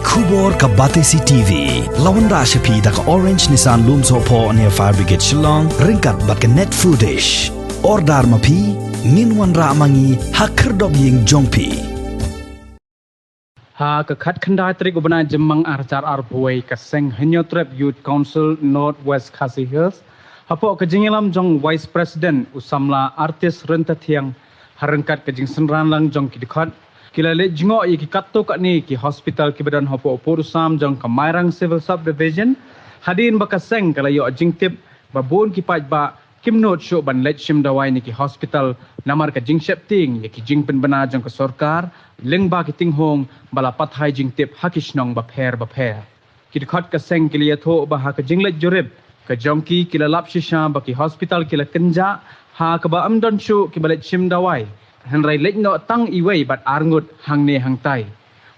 Ikubor ka Batesi TV. Lawan ra siya da ka Orange Nissan Lumso po near Fire Brigade Shillong. Ringkat bat ka net footage. Ordar mapi. Minwan ra mangi hakerdog ying jongpi. Ha kekat kendai trik ubana jemang arcar arbuai kaseng Henyotrep Youth Council Northwest Khasi Hills. Hapo kejingilam jong Vice President usamla artis rentatiang harengkat kejing senran lang jong kidikot. Kila le jingo i ki katto kat ni ki hospital ki badan hapo purusam jong Kamairang Civil Subdivision. Hadin bakaseng kala yo jingtip babun ki paj ba kimnot show ban let shim dawai ni ki hospital namar ka jing shepting ya ki jing penbena jong ka sorkar leng ba ki tinghong bala pathai jingtip hakishnong ba pher kidikot ka seng kiliya tho ba ha ka jinglet jorib ka jongki kila lap shisha ba ki hospital kila kenja ha ka ba amdon show ki balet shim dawai hanrai let no tang iwei bat arngut hangne hangtai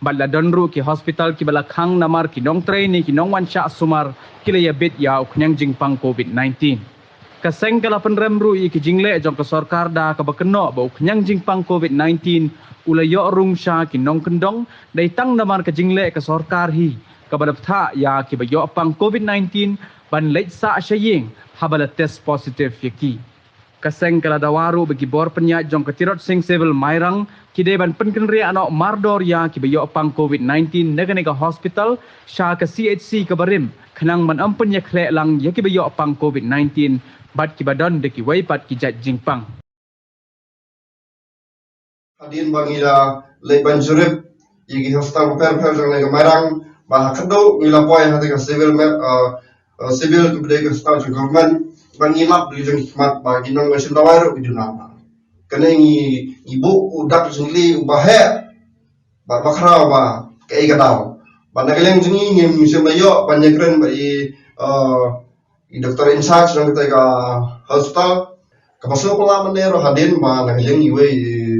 bat la donru ki hospital ki bala khang namar ki nong train ki nong wan sha sumar kila ya bit ya uknyang jingpang covid-19 kaseng kala penremru i ki jingle jong ka sorkar da ka bakeno ba uknyang jingpang covid-19 ulayo rung sha ki nong kendong dai tang namar ka jingle ka sorkar hi ka badaptha ya ki ba yo pang covid-19 ban leit sa shaying habala test positive yaki kaseng kala dawaru bagi bor penya jong ka tirot sing civil Mairang kide ban penkenri ano mardor ya ki ba yo pang covid-19 nega hospital sha ka CHC ka barim khanang man ampen ya khle lang yaki ba yo pang covid-19 bat ki badon de ki wai pat ki jat jingpang Adin bangila leban jurib yigi hospital per jang nega Mairang bah kado ngila boy hati ka civil kebudayaan hospital government bangilap di jang hikmat bagi nong mesin dawaru di nama kena ibu udak jengli ubahe ba bakra ba kai gadau ba nagaleng jengi ngim semayo banyakren ba i dokter insak sedang kita ka hospital kapasok pula menero hadin ba nagaleng iwe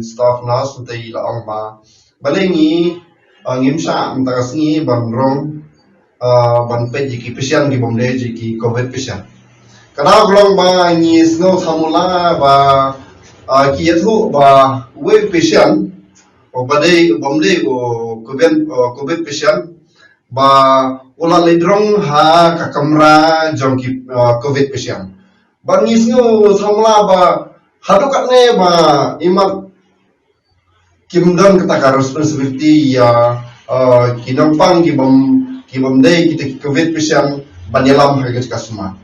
staff nurse tai laong ba balengi ngim sa mtagasngi bandrong ban pe jiki pasien di bomle jiki covid pasien kada glong ba ni snow thamula ba ki yathu ba we pasien o bade bomle o covid pasien ba ula ledrong ha ka kamra jongki covid pasien ba ni snow thamula ba hadukat ne ba imat kimdon kita responsibility ya kinampang kibom day kita covid pasien banyalam harga kasuma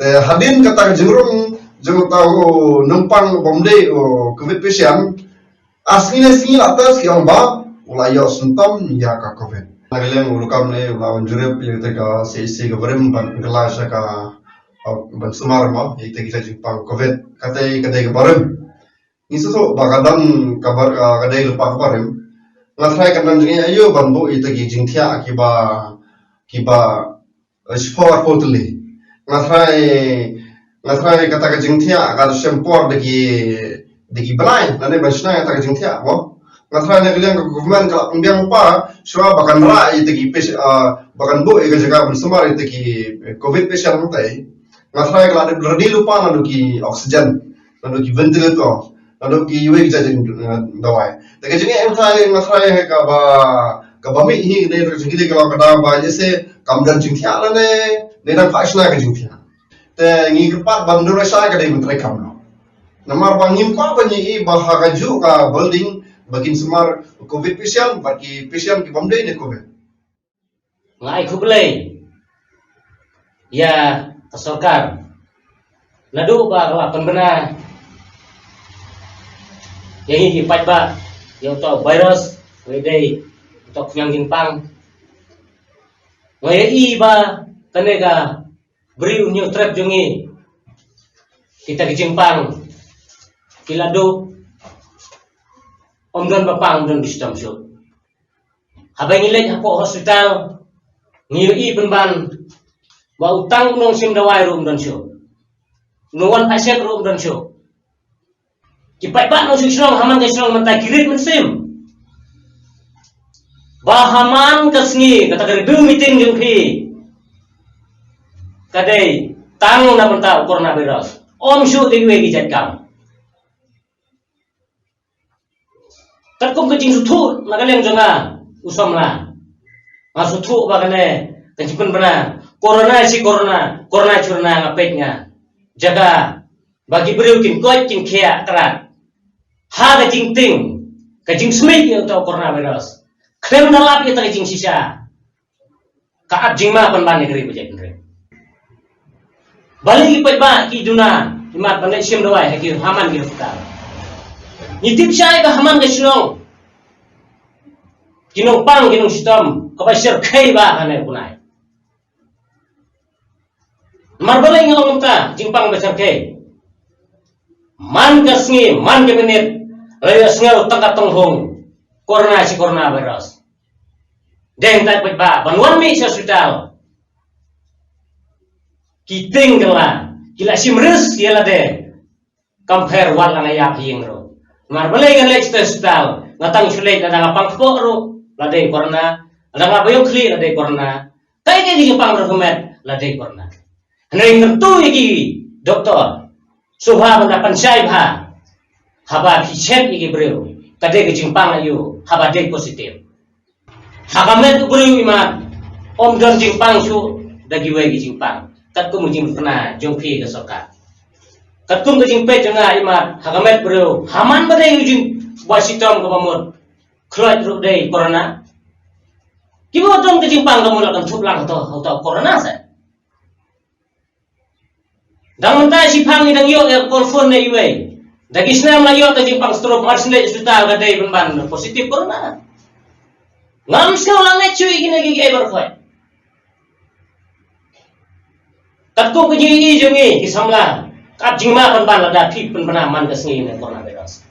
te hadin kata jengrung jeng tahu numpang bomday o covid pasien aslinya singil atas yang ba ulayo sentam ya ka covid nageleng ulukam ne lawan jurep yang kita CC gabrem ban kelas ka ban sumar ma kita jipang covid kata gabrem Niso bagadan kabar kadai lupa kabarim ngatrai kanan jengi ayo banbu ita jingtia kiba sport potli ngatrai kata ka jingtia kada sempor degi belai nane basna kata ka jingtia wo ngatrai ne bilang ke government kala pembiang pa swa bakan ra ita bakan bu ega jaga bersumar ita covid patient mutai ngatrai kala ada lupa nanu ki oksigen nanu ki ventilator lalu kiwe kijajin dawai. Tapi jadi emtali masrai ka bami hi ne jadi kalau kada ba jese kamdan jingtia la ne dan faisna ka jingtia. Te ngi kepat bandur sa ka dai mentrai kamno. Namar bangim pa banyi i baha kaju ka building bagin semar covid patient bagi patient ki bamdai ne covid. Ngai kublai. Ya, kesorkar. Ladu ba lapan benar. Yang hipat ba yang to virus wedai to yang jingpang ngai ba kanega beri unyu trap jungi kita ke jingpang kilado omdon bapang don distam show habang ilet hapo hospital ngiri penban ba utang nong sim dawai room don show nuwan pasien room don show kipai ba no sisrong haman sisrong menta kirit mensim bahaman kasngi kata kare du meeting jengki kadai tang na menta coronavirus om shu diwe gi jatkam tatkum kecing sutu nagaleng jonga usomla Ngasutu bagane kencipun benar. Corona si corona curna ngapetnya. Jaga bagi beriu kin koi kin kia kerat. Ha kajing ting, kajing smith yang tahu coronavirus. Klem nalap itu kajing sisa. Kaat jing ma pan negeri bejek negeri. Balik ipet ba ki duna, imat pandai sim dawai haki haman ki hospital. Nitip syai ka haman ke silong. Kinong pang kinong sistem kapasir kai ba hane punai. Marbalai ngomong ta jingpang besar kai. Man kasngi man ke menit layu sngal tangkat tonghong corona si coronavirus. Deng tak ba banwan mi hospital. Kiting gela kila simres kila de compare wala na ya hingro. Marbalai ngalek hospital ngatang sulek na ngapang ro ladai corona, ada ngabayong kli ladai corona. Kaya kaya jingpang rekomet ladai corona. Henry tentu iki doktor subha mendapat syaiba haba hicep iki beliau kade ke jingpang ayu haba dek positif hakamet beliau imat om don jingpang su dagi we jingpang kat ku mujing kena jongpi ke soka kat ku mujing pe jonga imat hakamet beliau haman badai ujing wasitom ke pamut kloit ru dei corona kibo dong ke jingpang kamu lakan thuplang to corona sa dang mentai si pang idang yo telepon na iwe. Dagi snam la yo ta jingpang stroke mar sinde hospital ga dai ban positif corona. Ngam ska lang na chui gina gi ever khoi. Tatko ko ji jongi ki samla kap jingma ban la da phi pen man ka sngi ne coronavirus.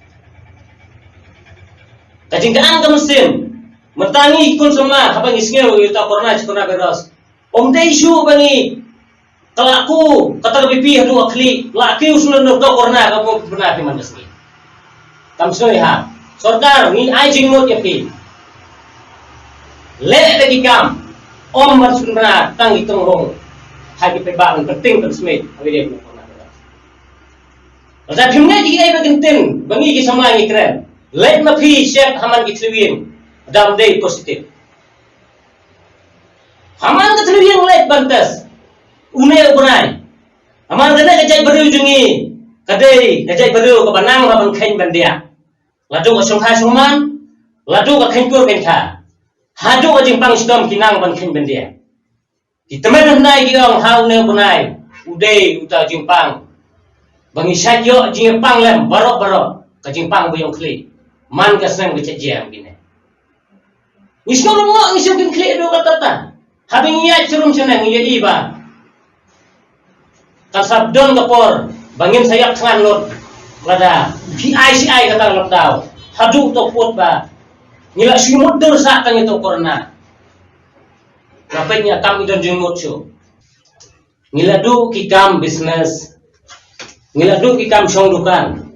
Ta jingkaan ka mesin mentani kun sama habang isngeu yo ta coronavirus. Om dai shu bangi kalau aku kata lebih pihak dua kali, laki usulan dokter corona kamu benar di mana sih? Kamu sudah lihat, sorkar ni ajing mut ya pi. Lek lagi kam, om harus benar tanggi tenghong, hagi perbaan penting tersebut, apa dia punya corona. Tapi mana jika ia bergentin, bangi kisah lagi keren. Lek mapi siap haman kitliwin, dalam day positif. Haman kitliwin lek bantas. Unai berai, amal kena kajai beriu jungi, kajai beriu ke banang babang kain bandia, ladu ke sungkai sungman, ladu ke kain kur kain ka, hadu ke jingpang sidom kinang ban kain bandia. Di teman henai giong hau ne berai, udai uta jingpang, bangi syakyo jingpang lem barok ke jingpang buyong kli, man ke senang ke cejam gini. Nisno rumok nisno bin kli do katata, habing iya curum senang iya iba. Kan sabdon kapor bangin sayak tangan lot lada PICI kata lockdown hadu to pot ba nila simut dur sa tang itu corona napanya kam idon jumut so nila du ki kam business nila du ki kam song dukan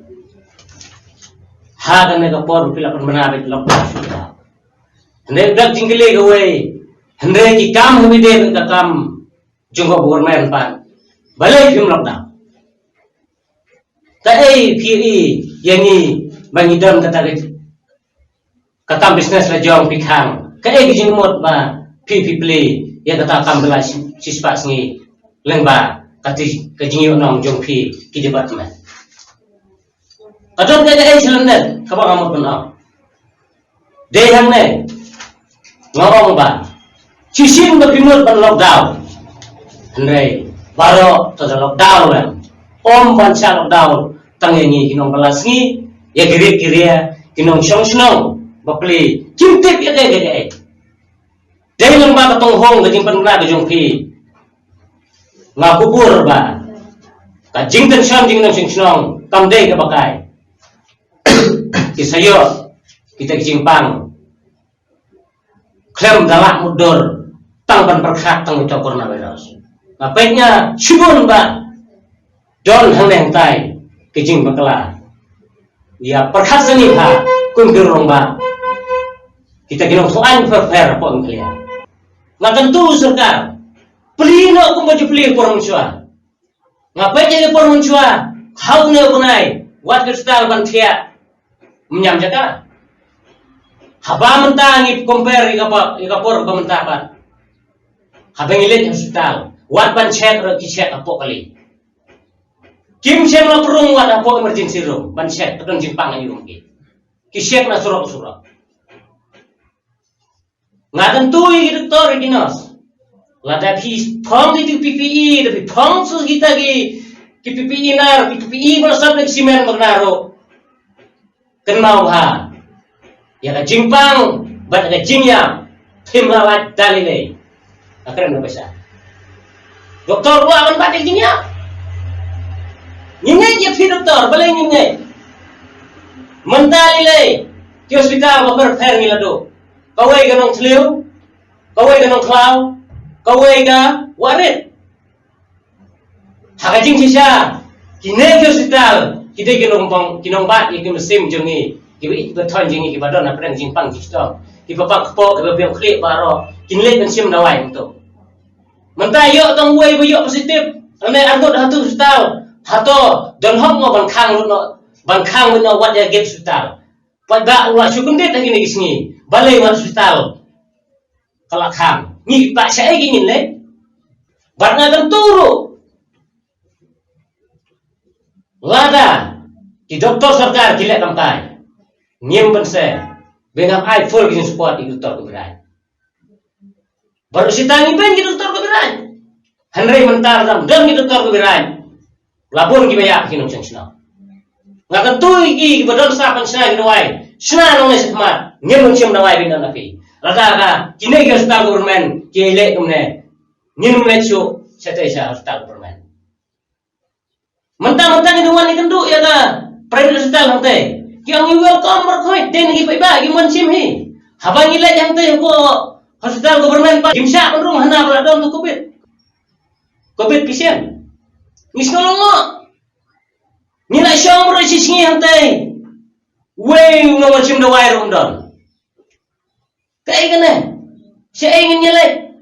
ha kan ne kapor pila pan manabe lockdown hande dak jingkele gawe hande ki kam humide ka kam junggo government pan balai film lockdown. Kadai PE yang ni bangidon kata bisnes la jong pikhang. Kadai kijing mot ba PP play yang kata kam bela sispa sengi lengba kati kijing nong jong pi ki department. Kadon kadai selender kabang amot benar. Dei hang ne ngorong ba sisim ba pimot ban lockdown. Hendai baru total lockdown kan, om banca lockdown, tangengi kinong balasngi, ya kiri kinong song bapli, kimtip ya deh. Dari nang ba katong hong gajing panula gajong pi, ngakubur ba, kajing tension jing nang song, tamday kabakai, kisayo kita kijimpang, klaim dalak mudur, tangpan perkhat tang itu coronavirus. Apanya syubun ba don hang tai kijing bakla ya perkhasani ha kunggurong ba kita kinong soan fair po ang kalian nga tentu surga pelino kung baju peli por muncua ngapai jadi por muncua hau ne bunai wat kristal ban thia menyam jaka Haba mentang i compare ikapor mentah pat. Haba ngilit hospital. Wat ban check ro ki check apo kali. Kim sem la perung wat apo emergency room. Ban check pedang jimpang ni room ki. Ki check na surok. Nga tentu i doktor i dinas. La da phi phong di PPE, da phi phong sus kita ki PPE nar, PPE bersab nak simen bernaro. Kenau ha. Ya ka jimpang, bat ka jingya. Tim lawat dalile. Akhirnya nak bisa. Doktor lu akan batik jingya. Nyingai je phi doktor, boleh nyingai. Mentalile. Ki hospital baper fair ngilado. Kawai ganong tliu, kawai ganong klau, kawai ga warit. Hakajing sisa, kine ke hospital, kita kinong bat, ikin mesim jengi, kiba beton jengi, kiba don apa jing pang kita, kiba pang kepo, kiba biang klik baro, kinlet dan sim dawai untuk. Mentah yuk tong wei buyuk positif, ane angkut hatu hospital, hato don hok mo bangkang no wat ya get hospital. Pada ulah syukur dia lagi ni sini, balai wat hospital, kalakam, ni pak saya gini le, barang tenturu. Lada di doktor sarkar kilek kampai nyem bense bengap ai full gini support di doktor keberai baru si tangi ben di doktor keberai Henry mentar dam dan di doktor keberai labun ki bayak kinong sensna ngakan tu iki badon sapan sna ki dawai sna nong sekmat nyem ncem dawai bin napi lada ka kini ki hospital government ki lek kumne nyem lechu setesa hospital government mentang-mentang itu wani kenduk ya ta private hospital hangte yang you welcome berkhoi den gi pai ba gi mon sim hi habang ile yang te ko hospital government pa gimsa penrung hana bra don tu covid patient misnolongo nilai syong ro sisi hangte wei no mon sim dawai ro don kai kene se ingin nyelek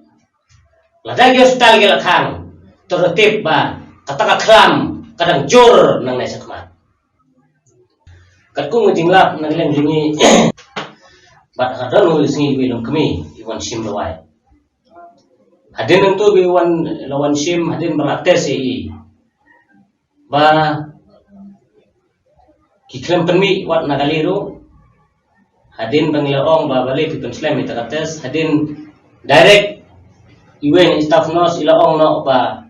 lada gi hospital gi lakhang tertib ba kata klam kadang jor nang nai sakmat katku ngejinglap nang lem jingi bat hadon nulis ngi bilum kami iwan sim lawai hadin tu biwan lawan sim hadin berlatar si ba kiklem penmi wat nagaliru hadin bangilaong ba balik pipin slam ita kates hadin direct iwen staff nos ilaong no ba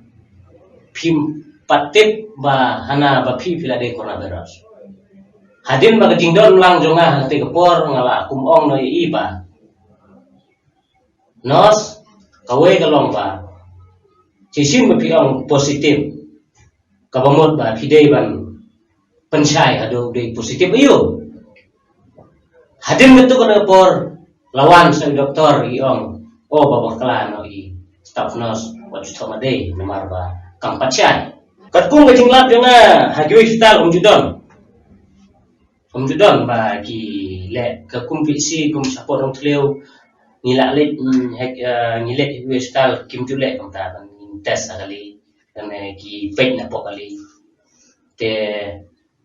pim patip ba hana ba phi filade coronavirus hadin ba jingdon lang jonga hante kepor ngala kumong no i ba nos kawai kalong ba sisim ba piong positif kabamot ba fidei ban pensai ado de positif iyo hadin betu ko por lawan sa doktor iong o babak kala no i staff nurse wat thomade namar ba kampachai katku ngejinglap jonga hajui hospital Om ba ki le ke kumpisi kum support dong tleu ngilak le ngilek hospital kim jule kam ta tes kali dan ki pek na po kali te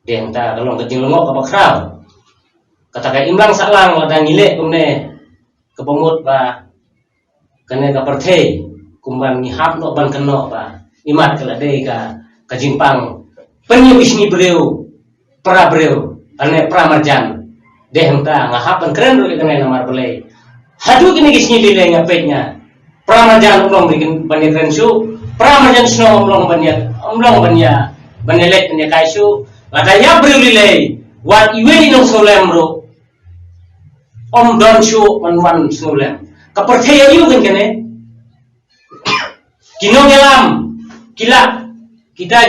deng ta kalong kejing lengok ka bakrau kata ka imlang salang ada ngilek kumne kebomot ba kene ka perthe kumban ngihap no ban keno ba imat kala dei ka kajimpang penyebisni beliau pra beliau ane pramarjan dehenta ngahapan keren dulu kena namar belai hadu kini gisni dile ngapetnya pramarjan ulong bikin banyak rensu pramarjan snow ulong banyak banelek banyak kaisu ladaya beliau dile wat iwe inong solem bro om don shu manwan solem kepercaya yu kan kene kinong ngelam kila kita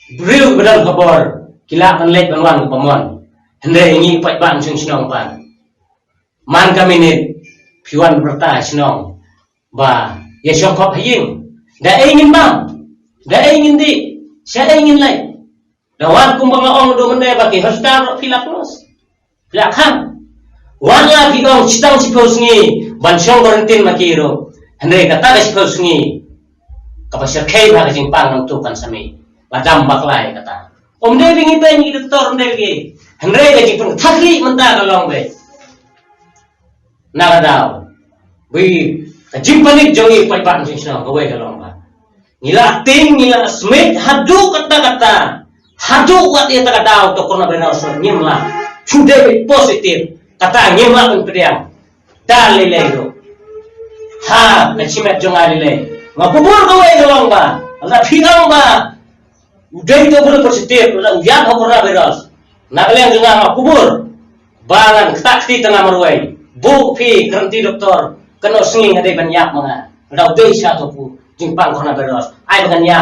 beriu bedal kabor kila kan lek banwan pamon hendre ini pat ban sing sinong pan man kaminit piwan berta sinong ba ya syokop haying da ingin bang da ingin di saya ingin lek dawan kumbang ong do mende baki hospital filak nos filakhan wala bigong chitang sipos ngi ban syong quarantine makiro hendre kata ga sipos ngi kapasya kay ba kajing pang tu kan sami ladam baklai kata om dewi ngi ben ngi doktor dewi Henry lagi pun thakli mentah kalong be. Nagadao. Bi kajimpanik jongi paipan sing sino gawe kalong ba. Ngila ting ngila smith hadu kata-kata. Hadu wat ia tagadao to korna benar so nyimla. Sudah positif. Kata nyimla pun pediang. Dalile do. Ha, kacimet jongalile. Ngapubur gawe kalong ba. Ala phiang ba. Udah itu boleh positif, udah ujian korna benar. Nakalian juga ngapubur. Bangan ketakti tengah meruai. Bu pi kerenti doktor kena senging ada banyak mga. Udah udah satu pu jimpang korna beros. Ai dengan ya.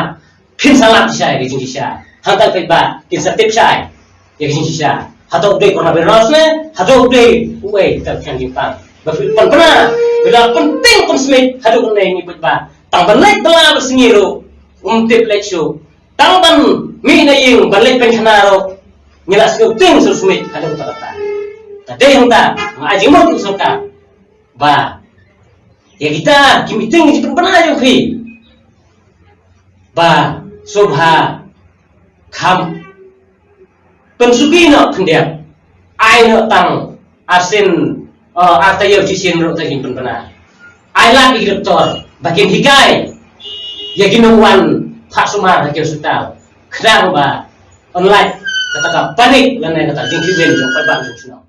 Pin salat saya di sini saya. Hantar feedback, kin setip saya. Ya sini saya. Hatau udah korna beros ne, hatau udah uai terkan jimpang. Berfirman pernah bila penting konsumit hadu kena ini feedback. Tang balik bela bersengiru. Umtip lecu. Tang ban mi na yung balik penhanaro. Nyelas ko ting susumit hadu kata. Tadi yang tak, ngaji mau tu suka, ba, ya kita kimiting itu pernah yang fi, ba, subha, kam, pensuki nak kendia, ai nak tang, asin, artayo cisin rok tadi pernah, ai lagi doktor, bagian hikai, ya ginuan Pak Sumar hakim sutal, kenapa ba, online, kata panik, dan kata jingkiwen jong pai bang jong